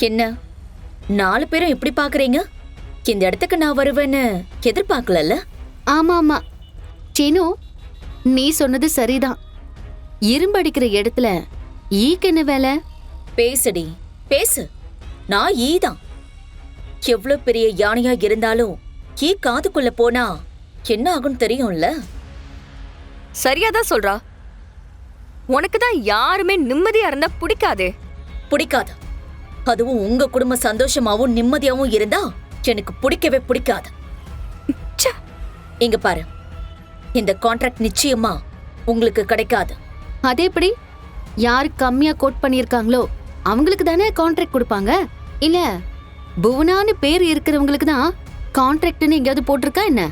என்ன 4 பேரும் இப்படி பாக்குறீங்க? இந்த இடத்துக்கு நான் வருவேன்னு எதிர்பார்க்கல. ஆமா ஆமா சீனு, நீ சொன்னது சரிதான். இரும்படிக்கிற இடத்துல ஈக்கு என்ன வேலை? பேசுடி பேசு. நான் ஈதான். எவ்வளவு பெரிய யானையா இருந்தாலும் ஈ காதுக்குள்ள போனா என்ன ஆகும் தெரியும்ல? சரியாதான் சொல்றா. உனக்குதான் யாருமே நிம்மதியா இருந்தா பிடிக்காதே. பிடிக்காது. அதுவும் உங்க குடும்பம் சந்தோஷமாவும் நிம்மதியாவும் இருந்தா எனக்கு பிடிக்கவே பிடிக்காது. இங்க பாரு, இந்த கான்ட்ராக்ட் நிச்சயமா உங்களுக்கு கிடைக்காது. அதே எப்படி? யாரு கம்மியா கோட் பண்ணிருக்காங்களோ அவங்களுக்கு தானே கான்ட்ராக்ட் கொடுப்பாங்க. இல்ல புவனான்னு பேர் இருக்கிறவங்களுக்கு தான் கான்ட்ராக்ட்னு எங்கேயாவது போட்டிருக்கா என்ன?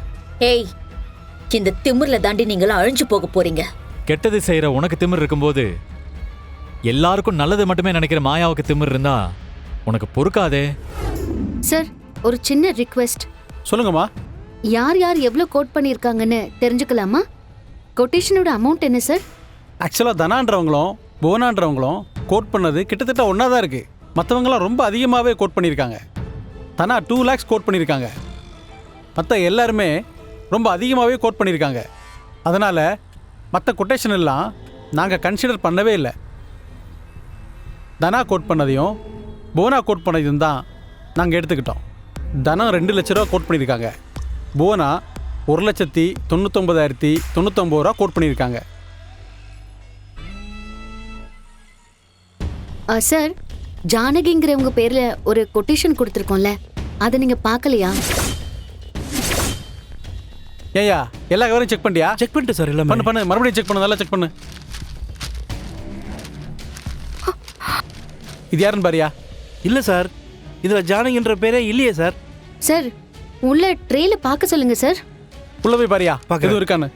ஏய், இந்த திமிர்ல தாண்டி நீங்களும் அழிஞ்சு போக போறீங்க. கெட்டது செய்யற உனக்கு திமிர் இருக்கும்போது எல்லாருக்கும் நல்லது மட்டுமே நினைக்கிற மாயாவுக்கு திமிர் இருந்தா உனக்கு பொறுக்காதே. சார், ஒரு சின்ன ரிக்வெஸ்ட். சொல்லுங்கம்மா. யார் யார் எவ்வளவு கோட் பண்ணிருக்காங்கன்னு தெரிஞ்சுக்கலாமா? கொட்டேஷனோட அமௌண்ட் என்ன சார்? ஆக்சுவலாக தனான்றவங்களும் புவனான்றவங்களும் கோட் பண்ணது கிட்டத்தட்ட ஒன்றா தான் இருக்குது. மற்றவங்களாம் ரொம்ப அதிகமாகவே கோட் பண்ணியிருக்காங்க. தனா 2 lakhs கோட் பண்ணியிருக்காங்க. மற்ற எல்லாருமே ரொம்ப அதிகமாகவே கோட் பண்ணியிருக்காங்க. அதனால் மற்ற கொட்டேஷன் எல்லாம் நாங்கள் கன்சிடர் பண்ணவே இல்லை. தனா கோட் பண்ணதையும் புவனா கோட் பண்ணதையும் தான் நாங்கள் எடுத்துக்கிட்டோம். தனம் 2 லட்ச ரூபா கோட் பண்ணியிருக்காங்க. புவனா 1,99,099 ரூபா கோட் பண்ணியிருக்காங்க. சார், ஜானகிங்கிறவங்க பேர்ல ஒரு கொட்டேஷன் கொடுத்துருக்கோம்ல, அதை நீங்க பார்க்கலையா? ஏயா எல்லா கவரையும் செக் பண்ணியா? செக் பண்ணிட்டு சார். எல்லாம் பண்ணு மறுபடியும் செக் பண்ணு, நல்லா செக் பண்ணு. இது யாருன்னு பாரியா? இல்ல சார், இதுல ஜானகின்ற பேரே இல்லையே சார். சார், உள்ள ட்ரேல பார்க்க சொல்லுங்க சார். உள்ள போய் பாரியா, எதுவும் இருக்கான்னு.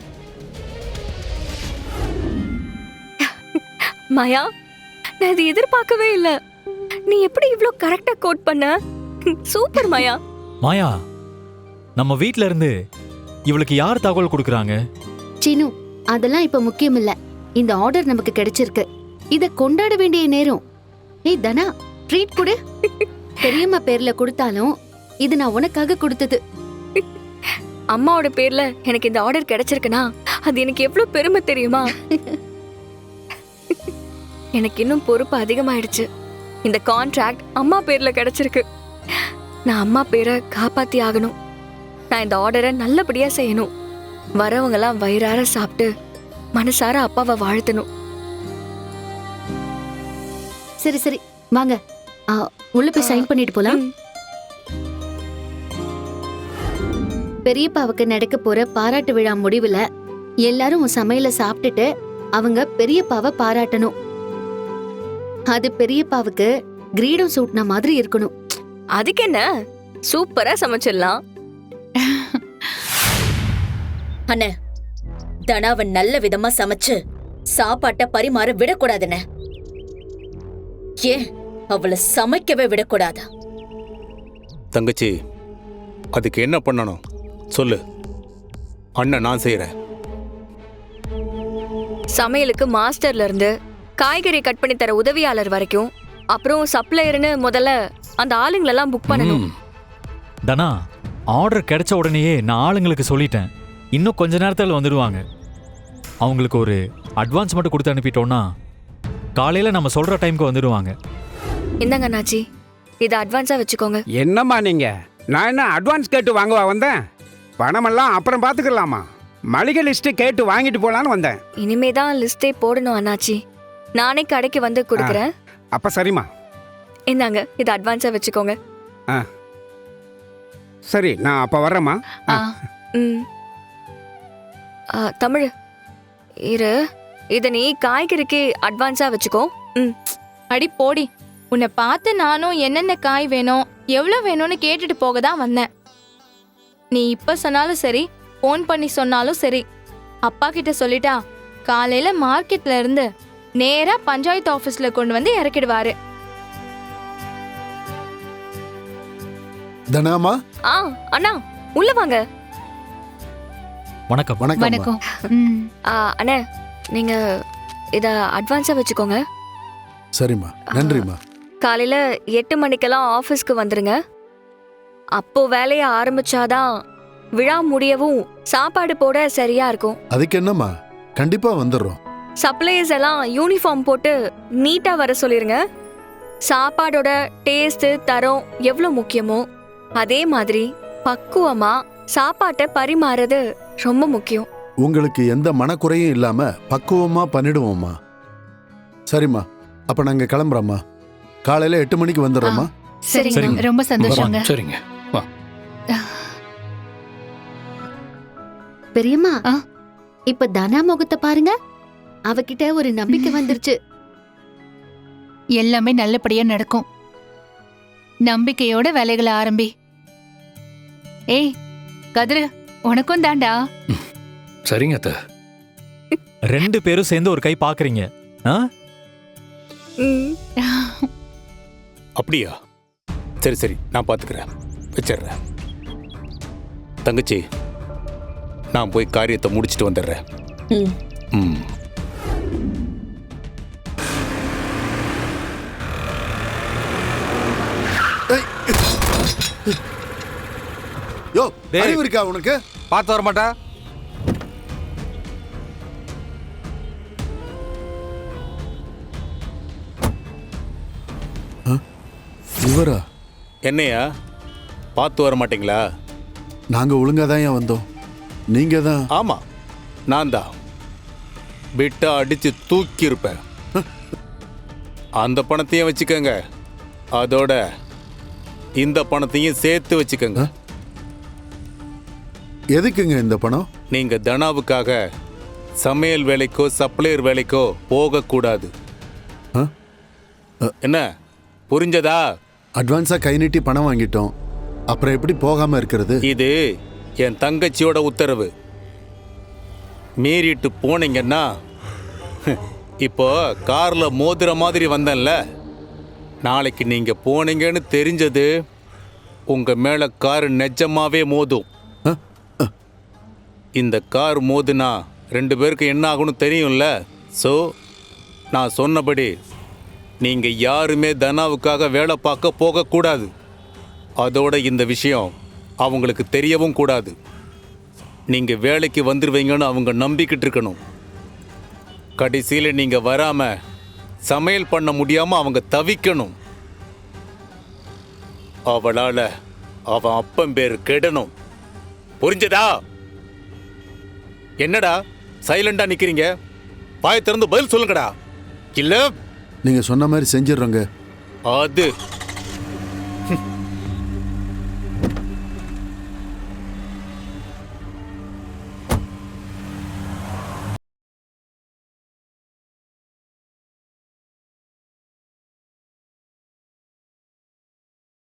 மாயா, நான் இது எதிர்பார்க்கவே இல்ல. நீ எப்படி இவ்ளோ கரெக்டா கோட் பண்ண? சூப்பர் மாயா. மாயா, நம்ம வீட்ல இருந்து இவளுக்கு யார் தகவல் கொடுக்கறாங்க? சீனு, அதெல்லாம் இப்ப முக்கியம் இல்ல. இந்த ஆர்டர் நமக்கு கிடைச்சிருக்கு. இத கொண்டாட வேண்டிய நேரம். ஏய் தனா, ட்ரீட் கொடு. பெரியம்மா பேர்ல கொடுத்தாலும் இது நான் உனக்காக கொடுத்தது. அம்மாவோட பேர்ல எனக்கு இந்த ஆர்டர் கிடைச்சிருக்குனா அது எனக்கு எவ்வளவு பெருமை தெரியுமா? எனக்கு இன்னும் பொறுப்பு அதிகமாயிடுச்சு. இந்த கான்ட்ராக்ட் அம்மா பேர்ல கிடைச்சிருக்கு. நான் அம்மா பேரை காப்பாத்தி ஆகணும். நான் இந்த ஆர்டரை நல்லபடியா செய்யணும். வரவங்க எல்லாம் வயிறார சாப்பிட்டு மனசார அப்பாவை வாழ்த்தணும். சரி சரி, வாங்க உள்ள போய் சைன் பண்ணிட்டு போலாம். பெரியப்பாவுக்கு நடக்க போற பாராட்டு விழா முடிவுல எல்லாரும் உன் சமையல சாப்பிட்டுட்டு அவங்க பெரியப்பாவை பாராட்டணும். அது பெரியப்பாவுக்கு கிரீடம் சூட்டின மாதிரி இருக்கணும். அதுக்கு என்ன, சூப்பரா சமைச்சிடலாம். அண்ணே, தனாவை நல்ல விதமா சமைச்சு சாப்பாட்ட பரிமாற விடக்கூடாதுன்னு. ஏன் அவளை சமைக்கவே விடக்கூடாதா? தங்கச்சி, அதுக்கு என்ன பண்ணணும் சொல்லு, அண்ணன் நான் செய்யறேன். சமையலுக்கு மாஸ்டர்ல இருந்து காய்கறி கட் பண்ணி தர உதவியாளர் வரைக்கும், அப்புறம் சப்ளையர்னு முதல்ல அந்த ஆளுங்களெல்லாம் புக் பண்ணணும். தனா, ஆர்டர் கிடைச்ச உடனேயே நான் ஆளுங்களுக்கு சொல்லிட்டேன். இன்னும் கொஞ்ச நேரத்தில் வந்துடுவாங்க. அவங்களுக்கு ஒரு அட்வான்ஸ் மட்டும் கொடுத்து அனுப்பிட்டோம்னா காலையில் நம்ம சொல்கிற டைமுக்கு வந்துடுவாங்க. இந்தாங்க அண்ணாச்சி, இதை அட்வான்ஸா வச்சுக்கோங்க. என்னம்மா நீங்க? நான் என்ன அட்வான்ஸ் கேட்டு வாங்குவா வந்தேன்? பணமெல்லாம் அப்புறம் பார்த்துக்கலாமா? மளிகை லிஸ்ட்டு கேட்டு வாங்கிட்டு போலான்னு வந்தேன். இனிமே தான் லிஸ்டே போடணும் அண்ணாச்சி. நானே கடைக்கு வந்து கொடுக்குறேன். அப்ப சரிம்மா. இந்தாங்க, இதை அட்வான்ஸா வச்சுக்கோங்க. சரி, நான் அப்ப வர்றேம்மா. ம். தமிழ் இரு, இதை நீ காய்கறிக்கு அட்வான்ஸா வச்சுக்கோ. ம். அடி போடி, உன்னை பார்த்து நானும் என்னென்ன காய் வேணும் எவ்வளவு வேணும்னு கேட்டுட்டு போக தான் வந்தேன். நீ இப்ப சொன்னாலும் சரி, போன் பண்ணி சொன்னாலும் சரி, அப்பா கிட்ட சொல்லிட்டா காலையில மார்க்கெட்ல இருந்து நேரா பஞ்சாயத்து ஆபீஸ்ல கொண்டு வந்து இறக்கிடுவாரு. தனாமா? அண்ணா உள்ள வாங்க. வணக்கம். வணக்கம். அண்ணே, நீங்க இத அட்வான்ஸா வச்சுக்கோங்க. சரிம்மா, நன்றிம்மா. காலையில 8 மணிக்கெல்லாம் ஆஃபீஸ்க்கு வந்துருங்க. அப்போ வேலையை ஆரம்பிச்சாதான் விழா முடியவும் சாப்பாடு போட சரியா இருக்கும். அதுக்கு என்னம்மா, கண்டிப்பா வந்துடுறோம். சப்ளையர்ஸ் எல்லாம் யூனிஃபார்ம் போட்டு நீட்டா வர சொல்லிருங்க. சாப்பாடோட டேஸ்ட் தரம் எவ்வளவு முக்கியமோ அதே மாதிரி பக்குவமா சாப்பாட்டை பரிமாறது ரொம்ப முக்கியம். உங்களுக்கு எந்த மனக்குறையும் இல்லாம பக்குவமா பண்ணிடுவோம்மா. சரிம்மா, அப்ப நாங்க கிளம்புறோம்மா. காலையில 8 மணிக்கு வந்துடுறோம்மா. சரிங்க, ரொம்ப சந்தோஷங்க. சரிங்க. பெரியம்மா, இப்ப தனா முகத்தை பாருங்க. அவகிட்ட ஒரு நம்பிக்கை வந்துருச்சு. எல்லாமே நல்லபடியா நடக்கும். நம்பிக்கையோட வேலைகளை ஆரம்பி. ஏய் கதிரு, உனக்கும் தாண்டா. சரிங்க அத்தை. 2 பேரும் சேர்ந்து ஒரு கை பாக்குறீங்க. அப்படியா? சரி சரி, நான் பாத்துக்கிறேன். வச்சிடுறேன். தங்கச்சி, நான் போய் காரியத்தை முடிச்சிட்டு வந்துடுறேன். ம். யோ, அறிவு இருக்கா உனக்கு? பார்த்து வர மாட்டா? இவரா? என்னையா பார்த்து வர மாட்டீங்களா? நாங்க ஒழுங்கா தான் வந்தோம். நீங்க தான். ஆமா, நான் தான். விட்டா அடிச்சு தூக்கி இருப்பேன். அந்த பணத்தையும் வச்சுக்கோங்க, அதோட இந்த பணத்தையும் சேர்த்து வச்சுக்கோங்க. எதுக்குங்க இந்த பணம்? நீங்க தனாவுக்காக சமையல் வேலைக்கோ சப்ளையர் வேலைக்கோ போகக்கூடாது. என்ன புரிஞ்சதா? அட்வான்ஸா கை நீட்டி பணம் வாங்கிட்டோம், அப்புறம் எப்படி போகாம இருக்கிறது? இது என் தங்கச்சியோட உத்தரவு. மீறிட்டு போனீங்கன்னா, இப்போ கார்ல மோதிர மாதிரி வந்தேன்ல, நாளைக்கு நீங்க போனீங்கன்னு தெரிஞ்சது உங்க மேல கார் நிஜமாவே மோதும். இந்த கார் மோதுனா 2 பேருக்கு என்ன ஆகும்னு தெரியும்ல. ஸோ நான் சொன்னபடி நீங்க யாருமே தனாவுக்காக வேலை பார்க்க போகக்கூடாது. அதோட இந்த விஷயம் அவங்களுக்கு தெரியவும் கூடாது. நீங்க வேலைக்கு வந்துருவீங்கன்னு அவங்க நம்பிக்கிட்டு இருக்கணும். கடைசியில் நீங்க வராம சமையல் பண்ண முடியாம அவங்க தவிக்கணும். அவளால அவன் அப்பன் பேர் கெடணும். புரிஞ்சதா? என்னடா சைலண்டா நிக்கிறீங்க? வாயை திறந்து பதில் சொல்லுங்கடா. இல்ல நீங்க சொன்ன மாதிரி செஞ்சிடுறோங்க. அது